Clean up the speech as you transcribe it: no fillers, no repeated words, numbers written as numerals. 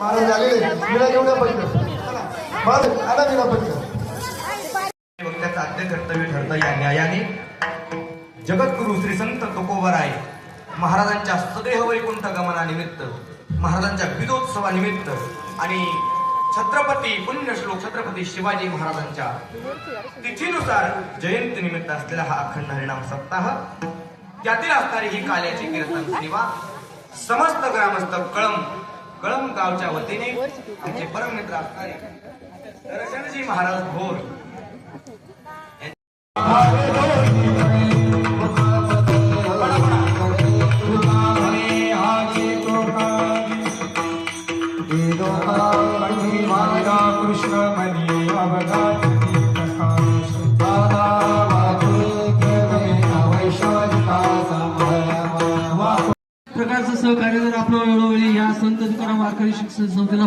महाराज आलेले विना घेऊन पडलं महाराज आला विना पडलं वक्त्याचं आद्य कर्तव्य ठरतं या न्यायाने जगद्गुरु श्री संत तुकोबराय महाराजांच्या सदेह वैकुंठ गमनानिमित्त महाराजांच्या विजोत्सवानिमित्त आणि छत्रपती पुण्यश्लोक छत्रपती शिवाजी महाराजांच्या तिथीनुसार जयंती निमित्त असलेला हा अखंड हरिनाम सप्ताह त्यातील असणारी ही काल्याची कीर्तन सेवा समस्त ग्रामस्थ कळम गावच्या वतीने आमचे परममित्र असणारे दर्शनजी महाराज भोर प्रकारचं सहकार्य जर आपलं वेळोवेळी या संत तुकाराम वारकरी शिक्षण संस्थेला